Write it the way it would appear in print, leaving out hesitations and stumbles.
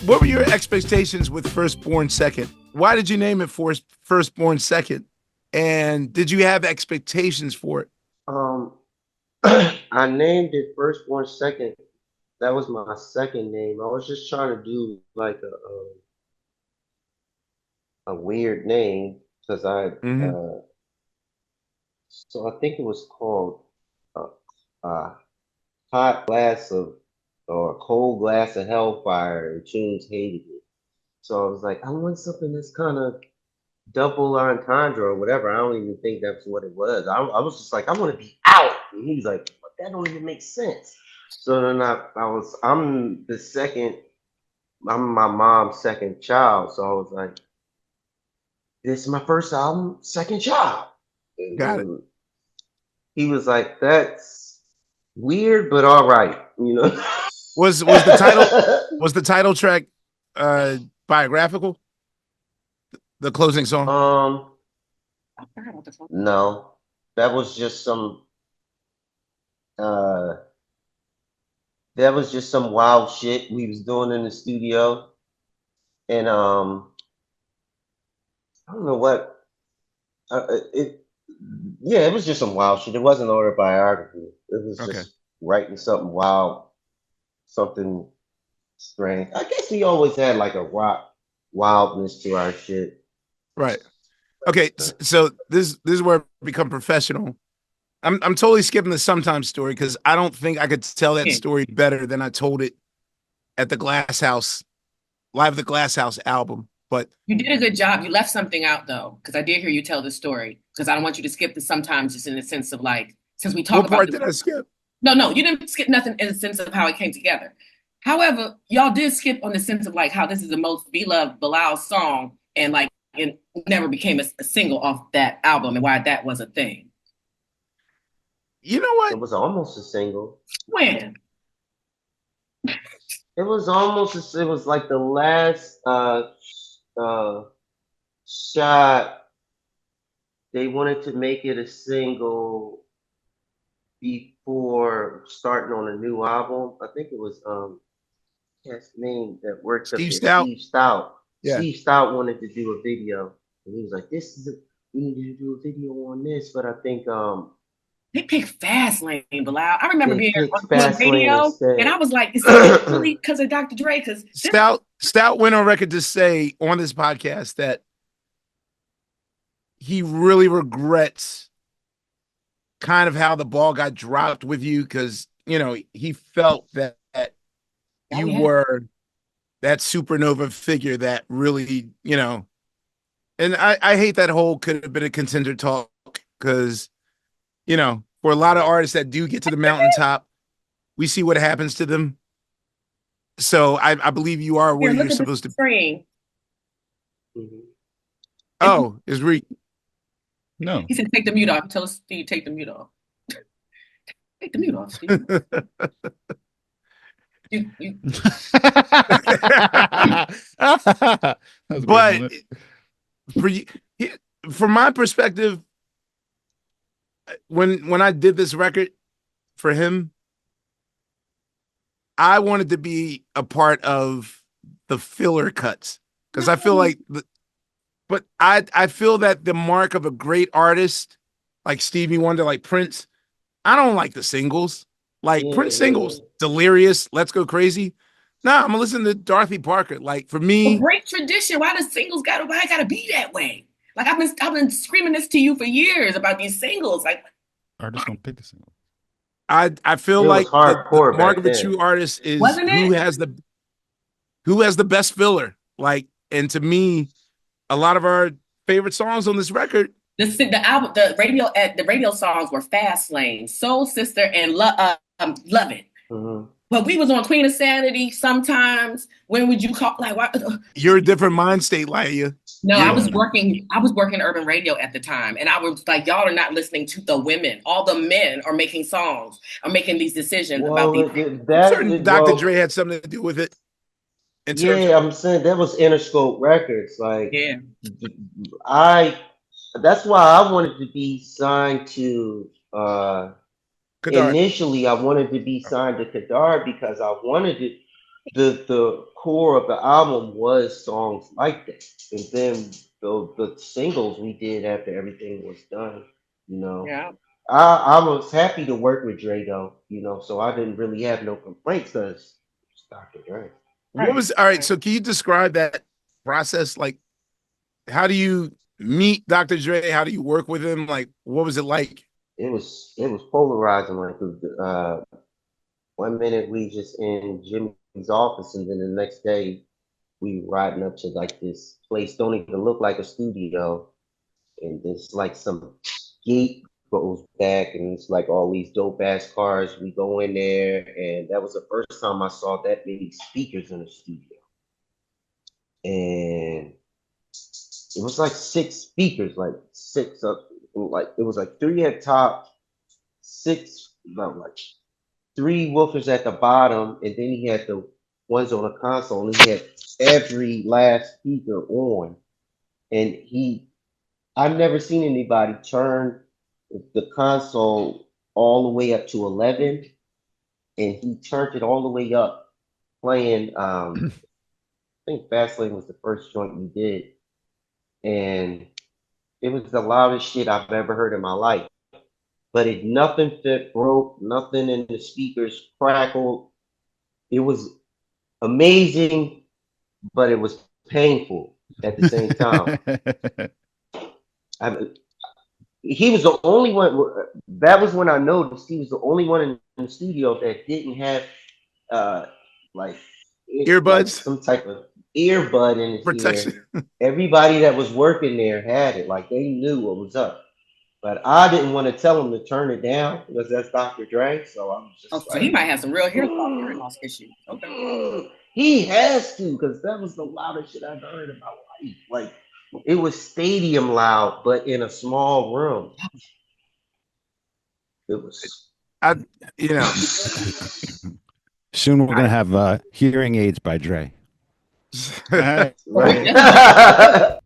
what were your expectations with Firstborn Second? Why did you name it Firstborn Second? And did you have expectations for it? Um, I named it Firstborn Second. That was my second name. I was just trying to do like a weird name because Mm-hmm. so I think it was called uh, uh, Hot Glass of or Cold Glass of Hellfire, and Tunes hated it. So I was like, I want something that's kind of double entendre or whatever. I don't even think that's what it was. I was just like, I want to be out. And he's like, but that don't even make sense. So then I'm the second, I'm my mom's second child. So I was like, this is my first album, second child. And Got it. then he was like, that's weird, but all right, you know. Was the title was the title track uh biographical? The closing song? um, no, that was just some uh that was just some wild shit we was doing in the studio. And I don't know what it. Yeah, it was just some wild shit. It wasn't autobiography. It was Okay. just writing something wild, something strange. I guess we always had like a rock wildness to our shit. Right. Okay. So this is where I become professional. I'm totally skipping the sometimes story because I don't think I could tell that Yeah. story better than I told it at the Glass House, live at the Glass House album. But You did a good job. You left something out though, because I did hear you tell the story. Because I don't want you to skip the sometimes, just in the sense of like, since we talk what about part this. did I skip? No, you didn't skip nothing in the sense of how it came together. However, y'all did skip on the sense of like how this is the most beloved Bilal song, and like it never became a single off that album, and why that was a thing. You know It what? was almost a single. When? It was almost. It was like the last uh shot. They wanted to make it a single before starting on a new album. I think it was his name that worked up Steve there, Stout? Steve Stout. Yeah. Steve Stout wanted to do a video, and he was like, we need to do a video on this." But I think They picked Fast Lane, Bilal. I remember they being picked on Fastlane radio, and instead. I was like, is this really because of Dr. Dre? Because this Stout went on record to say on this podcast that he really regrets kind of how the ball got dropped with you because he felt that oh you yeah. were that supernova figure that really and I hate that whole could have been a contender talk because for a lot of artists that do get to the mountaintop, we see what happens to them. So I believe you are where Here, you're look at the supposed to. screen. Mhm. Oh, is Reek. No. He said, take the mute off. Tell us, Steve, take the mute off. Take the mute off, Steve. You But for you, from my perspective, when I did this record for him, I wanted to be a part of the filler cuts because I feel like but I feel that the mark of a great artist like Stevie Wonder, like Prince, I don't like the singles. Like Yeah, Prince yeah. singles, Delirious, Let's Go Crazy. Nah, I'm gonna listen to Dorothy Parker. Like for me, break tradition. Why the singles gotta be that way? Like I've been screaming this to you for years about these singles. Like Artists don't pick the single. I feel It was like the hardcore mark back of a then. true artist is wasn't who it? has the best filler. Like, and to me, a lot of our favorite songs on this record. The album, the radio songs were Fast Lane, Soul Sister, and Love It. Hmm. But we was on Queen of Sanity sometimes. When would you call like why? You're a different mind state, Laia. No, I You're was Yeah. working. I was working urban radio at the time, and I was like, "Y'all are not listening to the women. All the men are making songs, are making these decisions about Well, these." I'm certain Dr. Dre well, had something to do with it in terms yeah, of I'm saying that was Interscope Records. Like, Yeah, I, that's why I wanted to be signed to. Kadar. Initially, I wanted to be signed to Kadar because I wanted it. the core of the album was songs like that, and then the singles we did after everything was done, you know. Yeah. I was happy to work with Dre though, you know, so I didn't really have no complaints because it's Dr. Dre. What Right. was all right? Right. So can you describe that process? Like, how do you meet Dr. Dre? How do you work with him? Like, what was it like? It was polarizing. Like one minute we just in Jimmy's office, and then the next day we riding up to like this place don't even look like a studio, and there's like some gate goes back, and it's like all these dope ass cars. We go in there, and that was the first time I saw that many speakers in the studio, and it was like six speakers, like six up, like it was like three at top, six, no, like three woofers at the bottom, and then he had the ones on the console, and he had every last speaker on, and I've never seen anybody turn the console all the way up to 11, and he turned it all the way up playing. I think Fastlane was the first joint we did, and it was the loudest shit I've ever heard in my life. But it nothing fit broke, nothing in the speakers crackled. It was amazing, but it was painful at the same time. I, he was the only one. That was when I noticed he was the only one in the studio that didn't have uh like like Earbuds some type of earbud in his protection. ear. Everybody that was working there had it. Like they knew what was up. But I didn't want to tell him to turn it down because that's Dr. Dre. So I'm Oh, just so he like, might have some real hearing loss issues. Okay. He has to because that was the loudest shit I've heard in my life. Like it was stadium loud, but in a small room. It was. I, you know, Soon we're gonna have hearing aids by Dre. All right. Oh, Right. definitely.